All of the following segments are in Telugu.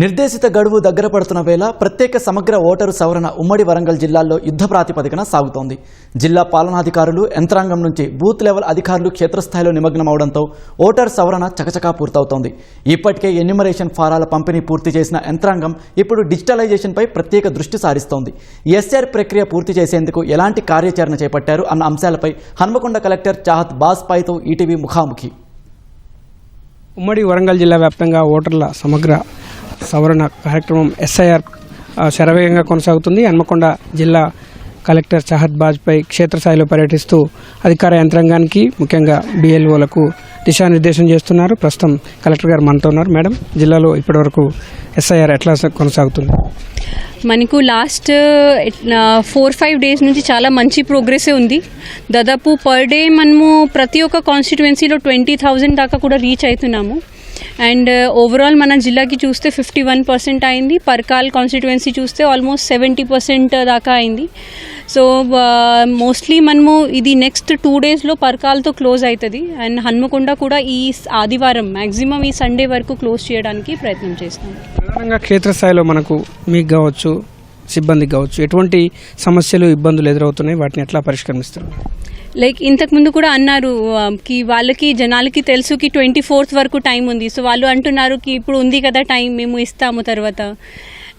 నిర్దేశిత గడువు దగ్గర పడుతున్న వేళ ప్రత్యేక సమగ్ర ఓటరు సవరణ ఉమ్మడి వరంగల్ జిల్లాల్లో యుద్ధ ప్రాతిపదికన సాగుతోంది. జిల్లా పాలనాధికారులు, యంత్రాంగం నుంచి బూత్ లెవెల్ అధికారులు క్షేత్రస్థాయిలో నిమగ్నమవడంతో ఓటర్ సవరణ చకచకా పూర్తవుతోంది. ఇప్పటికే ఎన్యూమరేషన్ ఫారాల పంపిణీ పూర్తి చేసిన యంత్రాంగం ఇప్పుడు డిజిటలైజేషన్పై ప్రత్యేక దృష్టి సారిస్తోంది. ఎస్ఆర్ ప్రక్రియ పూర్తి చేసేందుకు ఎలాంటి కార్యాచరణ చేపట్టారు అన్న అంశాలపై హన్మకొండ కలెక్టర్ చాహత్ బాజ్పాయ్తో ఈటీవీ ముఖాముఖి. ఉమ్మడి వరంగల్ జిల్లా వ్యాప్తంగా ఓటర్ల సమగ్ర సవరణ కార్యక్రమం ఎస్ఐఆర్ శరవేగంగా కొనసాగుతుంది. హన్మకొండ జిల్లా కలెక్టర్ చాహత్ బాజ్పాయ్ క్షేత్రస్థాయిలో పర్యటిస్తూ అధికార యంత్రాంగానికి, ముఖ్యంగా బిఎల్ఓలకు దిశానిర్దేశం చేస్తున్నారు. ప్రస్తుతం కలెక్టర్ గారు మనతో ఉన్నారు. మేడం, జిల్లాలో ఇప్పటివరకు ఎస్ఐఆర్ ఎట్లా కొనసాగుతుంది? మనకు లాస్ట్ 4-5 డేస్ నుంచి చాలా మంచి ప్రోగ్రెస్ ఉంది. దాదాపు పర్ డే మనము ప్రతి ఒక్క కాన్స్టిట్యువెన్సీలో 20,000 దాకా కూడా రీచ్ అవుతున్నాము. అండ్ ఓవరాల్ మన జిల్లాకి చూస్తే 51% అయింది. పర్కాల్ కాన్స్టిట్యువెన్సీ చూస్తే ఆల్మోస్ట్ 70% దాకా అయింది. సో మోస్ట్లీ మనము ఇది నెక్స్ట్ 2 డేస్లో పర్కాల్తో క్లోజ్ అవుతుంది. అండ్ హన్మకొండ కూడా ఈ ఆదివారం మ్యాక్సిమం ఈ సండే వరకు క్లోజ్ చేయడానికి ప్రయత్నం చేస్తాం. ప్రధానంగా క్షేత్రస్థాయిలో మనకు మీకు కావచ్చు, సిబ్బందికి కావచ్చు, ఎటువంటి సమస్యలు, ఇబ్బందులు ఎదురవుతున్నాయి, వాటిని ఎట్లా పరిష్కరిస్తారు? లైక్ ఇంతకుముందు కూడా అన్నారు కి వాళ్ళకి జనాలకి తెలుసు కి 24th వరకు టైం ఉంది. సో వాళ్ళు అంటున్నారు కి ఇప్పుడు ఉంది కదా టైం, మేము ఇస్తాము తర్వాత.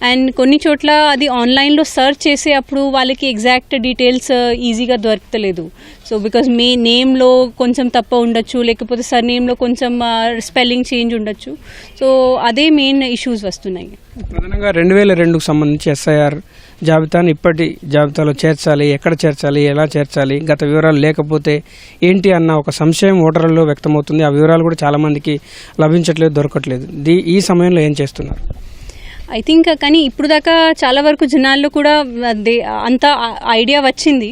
అండ్ కొన్ని చోట్ల అది ఆన్లైన్లో సర్చ్ చేసే అప్పుడు వాళ్ళకి ఎగ్జాక్ట్ డీటెయిల్స్ ఈజీగా దొరకలేదు. సో బికాజ్ నేమ్లో కొంచెం తప్ప ఉండొచ్చు, లేకపోతే సర్ నేమ్లో కొంచెం స్పెల్లింగ్ చేంజ్ ఉండొచ్చు. సో అదే మెయిన్ ఇష్యూస్ వస్తున్నాయి. ప్రధానంగా 2002కు సంబంధించి ఎస్ఐఆర్ జాబితాను ఇప్పటి జాబితాలో చేర్చాలి, ఎక్కడ చేర్చాలి, ఎలా చేర్చాలి, గత వివరాలు లేకపోతే ఏంటి అన్న ఒక సంశయం ఓటర్లలో వ్యక్తమవుతుంది. ఆ వివరాలు కూడా చాలామందికి లభించట్లేదు, దొరకట్లేదు. ఈ సమయంలో ఏం చేస్తున్నారు? ఐ థింక్ కానీ ఇప్పుడు దాకా చాలా వరకు జనాల్లో కూడా అంత ఐడియా వచ్చింది.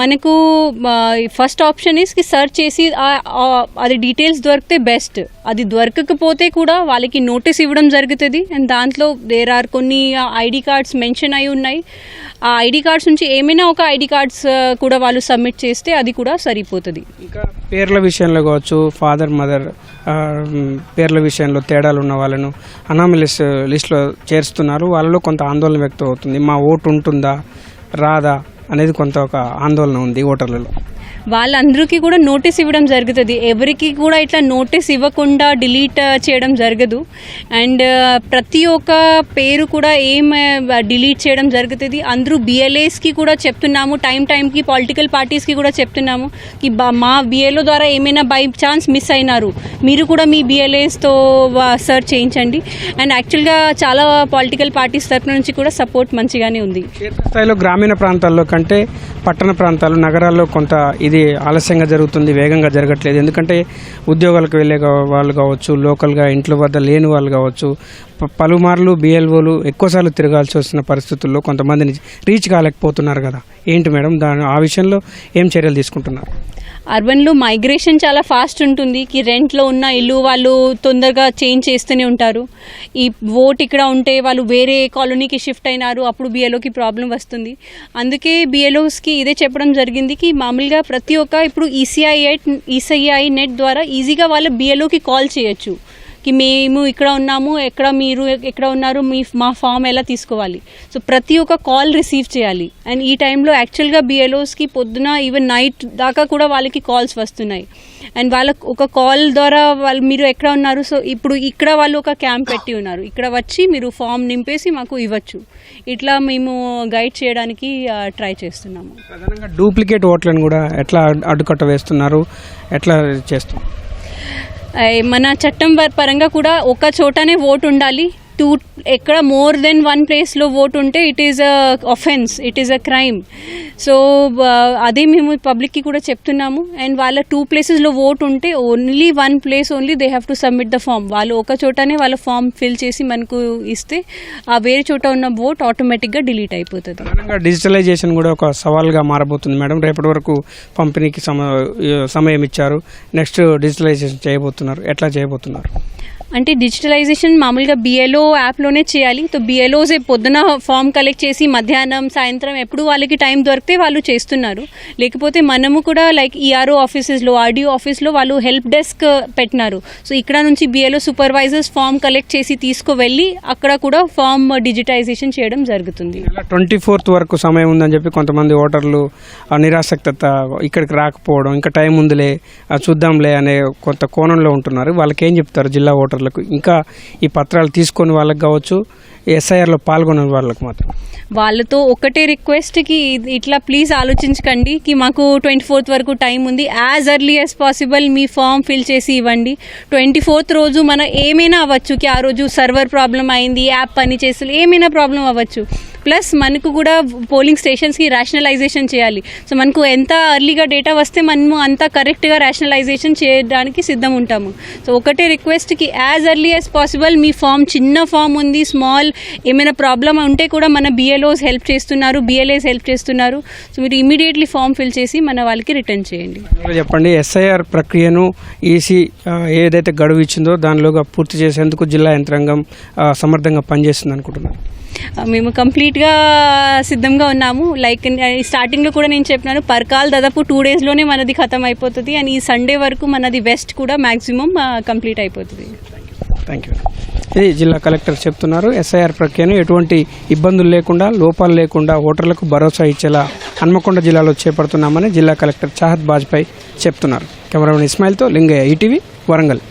మనకు ఫస్ట్ ఆప్షన్ ఇస్ కి సర్చ్ చేసి అది డీటెయిల్స్ దొరికితే బెస్ట్. అది దొరకకపోతే కూడా వాళ్ళకి నోటీస్ ఇవ్వడం జరుగుతుంది. అండ్ దాంట్లో దేర్ ఆర్ కొన్ని ఐడి కార్డ్స్ మెన్షన్ అయి ఉన్నాయి. ఆ ఐడి కార్డ్స్ నుంచి ఏమైనా ఒక ఐడి కార్డ్స్ కూడా వాళ్ళు సబ్మిట్ చేస్తే అది కూడా సరిపోతుంది. ఇంకా పేర్ల విషయంలో కావచ్చు, ఫాదర్ మదర్ పేర్ల విషయంలో తేడాలు ఉన్న వాళ్ళను అనామలీస్ లిస్టులో చేరుస్తున్నారు. వాళ్ళలో కొంత ఆందోళన వ్యక్తం అవుతుంది. మా ఓటు ఉంటుందా రాదా అనేది కొంత ఒక ఆందోళన ఉంది ఓటర్లలో. వాళ్ళందరికీ కూడా నోటీస్ ఇవ్వడం జరుగుతుంది. ఎవరికి కూడా ఇట్లా నోటీస్ ఇవ్వకుండా డిలీట్ చేయడం జరగదు. అండ్ ప్రతి ఒక్క పేరు కూడా ఏం డిలీట్ చేయడం జరుగుతుంది. అందరూ బిఎల్ఏస్కి కూడా చెప్తున్నాము, టైంకి పొలిటికల్ పార్టీస్కి కూడా చెప్తున్నాము కి మా బిఎల్ఓ ద్వారా ఏమైనా బై ఛాన్స్ మిస్ అయినారు, మీరు కూడా మీ బిఎల్ఏస్తో సర్చ్ చేయించండి. అండ్ యాక్చువల్గా చాలా పొలిటికల్ పార్టీస్ తరఫు నుంచి కూడా సపోర్ట్ మంచిగానే ఉంది. క్షేత్రస్థాయిలో గ్రామీణ ప్రాంతాల్లో కంటే పట్టణ ప్రాంతాలు, నగరాల్లో కొంత ఇది ఆలస్యంగా జరుగుతుంది, వేగంగా జరగట్లేదు. ఎందుకంటే ఉద్యోగాలకు వెళ్ళే వాళ్ళు కావచ్చు, లోకల్గా ఇంట్లో వద్ద లేని వాళ్ళు కావచ్చు, పలుమార్లు బిఎల్ఓలు ఎక్కువసార్లు తిరగాల్సి వస్తున్న పరిస్థితుల్లో కొంతమందిని రీచ్ కాలేకపోతున్నారు కదా. ఏంటి మేడం, ఆ విషయంలో ఏం చర్యలు తీసుకుంటున్నారు? అర్బన్లో మైగ్రేషన్ చాలా ఫాస్ట్ ఉంటుంది. కి రెంట్లో ఉన్న ఇల్లు వాళ్ళు తొందరగా చేంజ్ చేస్తూనే ఉంటారు. ఈ ఓట్ ఇక్కడ ఉంటే వాళ్ళు వేరే కాలనీకి షిఫ్ట్ అయినారు, అప్పుడు బిఎల్ఓకి ప్రాబ్లం వస్తుంది. అందుకే బిఎల్ఓస్కి ఇదే చెప్పడం జరిగింది కి మామూలుగా ప్రతి ఒక్క ఇప్పుడు ఈసీఐ నెట్ ద్వారా ఈజీగా వాళ్ళ బిఎల్ఓకి కాల్ చేయొచ్చు కి మేము ఇక్కడ ఉన్నాము, మీరు ఎక్కడ ఉన్నారు, మా ఫామ్ ఎలా తీసుకోవాలి. సో ప్రతి ఒక్క కాల్ రిసీవ్ చేయాలి. అండ్ ఈ టైంలో యాక్చువల్గా బిఎల్ఓస్కి పొద్దున ఈవెన్ నైట్ దాకా కూడా వాళ్ళకి కాల్స్ వస్తున్నాయి. అండ్ వాళ్ళకు ఒక కాల్ ద్వారా వాళ్ళు మీరు ఎక్కడ ఉన్నారు, సో ఇప్పుడు ఇక్కడ వాళ్ళు ఒక క్యాంప్ పెట్టి ఉన్నారు, ఇక్కడ వచ్చి మీరు ఫామ్ నింపేసి మాకు ఇవ్వచ్చు. ఇట్లా మేము గైడ్ చేయడానికి ట్రై చేస్తున్నాము. ప్రధానంగా డూప్లికేట్ ఓట్లను కూడా ఎట్లా అడ్డుకట్ట వేస్తున్నారు, ఎట్లా చేస్తున్నారు? మన చట్టం పరంగా కూడా ఒక చోటనే ఓటు ఉండాలి. ఎక్కడ మోర్ దెన్ 1 ప్లేస్లో ఓటు ఉంటే it is a offence, it is a crime. So అదే మేము పబ్లిక్కి కూడా చెప్తున్నాము. అండ్ వాళ్ళ 2 ప్లేసెస్లో ఓటు ఉంటే only 1 place only they have to submit the form. వాళ్ళు ఒక చోటనే వాళ్ళ ఫామ్ ఫిల్ చేసి మనకు ఇస్తే ఆ వేరే చోట ఉన్న ఓట్ ఆటోమేటిక్గా డిలీట్ అయిపోతుంది. డిజిటలైజేషన్ కూడా ఒక సవాల్గా మారబోతుంది మేడం. రేపటి వరకు పంపిణీకి సమయం ఇచ్చారు, నెక్స్ట్ డిజిటలైజేషన్ చేయబోతున్నారు, ఎట్లా చేయబోతున్నారు? అంటే డిజిటలైజేషన్ మామూలుగా బిఎల్ఓ యాప్లోనే చేయాలి. సో బిఎల్ఓసే పొద్దున ఫామ్ కలెక్ట్ చేసి మధ్యాహ్నం సాయంత్రం ఎప్పుడు వాళ్ళకి టైం దొరికితే వాళ్ళు చేస్తున్నారు. లేకపోతే మనము కూడా లైక్ ఈఆర్ఓ ఆఫీసెస్లో ఆర్డీఓ ఆఫీస్లో వాళ్ళు హెల్ప్ డెస్క్ పెట్టినారు. సో ఇక్కడ నుంచి బిఎల్ఓ సూపర్వైజర్స్ ఫామ్ కలెక్ట్ చేసి తీసుకువెళ్ళి అక్కడ కూడా ఫామ్ డిజిటైజేషన్ చేయడం జరుగుతుంది. 24th వరకు సమయం ఉందని చెప్పి కొంతమంది ఓటర్లు నిరాసక్తత, ఇక్కడికి రాకపోవడం, ఇంకా టైం ఉందిలే చూద్దాంలే అనే కొంత కోణంలో ఉంటున్నారు. వాళ్ళకి ఏం చెప్తారు జిల్లా ఓటర్లకు? ఇంకా ఈ పత్రాలు తీసుకొని వాళ్ళకి కావచ్చు, ఎస్ఐఆర్లో పాల్గొన్న వాళ్ళకి మాత్రం వాళ్ళతో ఒకటే రిక్వెస్ట్కి ఇట్లా ప్లీజ్ ఆలోచించకండి కి మాకు 24th వరకు టైం ఉంది. యాజ్ ఎర్లీ యాజ్ పాసిబుల్ మీ ఫామ్ ఫిల్ చేసి ఇవ్వండి. 24th రోజు మన ఏమైనా అవ్వచ్చు, కి ఆ రోజు సర్వర్ ప్రాబ్లం అయింది, యాప్ పని చేస్తూ ఏమైనా ప్రాబ్లం అవ్వచ్చు. ప్లస్ మనకు కూడా పోలింగ్ స్టేషన్స్కి రేషనలైజేషన్ చేయాలి. సో మనకు ఎంత ఎర్లీగా డేటా వస్తే మనము అంత కరెక్ట్గా రేషనలైజేషన్ చేయడానికి సిద్ధం ఉంటాము. సో ఒకటే రిక్వెస్ట్కి యాజ్ ఎర్లీ యాజ్ పాసిబుల్ మీ ఫామ్, చిన్న ఫామ్ ఉంది, స్మాల్ ఏమైనా ప్రాబ్లం ఉంటే కూడా మన బిఎల్ఓస్ హెల్ప్ చేస్తున్నారు, బిఎల్ఏస్ హెల్ప్ చేస్తున్నారు. సో మీరు ఇమీడియట్లీ ఫామ్ ఫిల్ చేసి మన వాళ్ళకి రిటర్న్ చేయండి. చెప్పండి, ఎస్ఐఆర్ ప్రక్రియను ఈసీ ఏదైతే గడువు ఇచ్చిందో దానిలోగా పూర్తి చేసేందుకు జిల్లా యంత్రాంగం సమర్థంగా పనిచేస్తుంది అనుకుంటున్నారు. మేము కంప్లీట్గా సిద్ధంగా ఉన్నాము. లైక్ స్టార్టింగ్లో కూడా నేను చెప్పినాను, పర్కాల్ దాదాపు 2 daysలోనే మనది ఖతం అయిపోతుంది. అండ్ ఈ సండే వరకు మనది వెస్ట్ కూడా మ్యాక్సిమం కంప్లీట్ అయిపోతుంది. Thank you. ఇది జిల్లా కలెక్టర్ చెప్తున్నారు. ఎస్ఐఆర్ ప్రక్రియను ఎటువంటి ఇబ్బందులు లేకుండా, లోపాలు లేకుండా ఓటర్లకు భరోసా ఇచ్చేలా హన్మకొండ జిల్లాలో చేపడుతున్నామని జిల్లా కలెక్టర్ చాహద్ బాజ్పేయి చెప్తున్నారు. కెమెరామెన్ ఇస్మాయిల్తో లింగయ్య, ఈటీవీ, వరంగల్.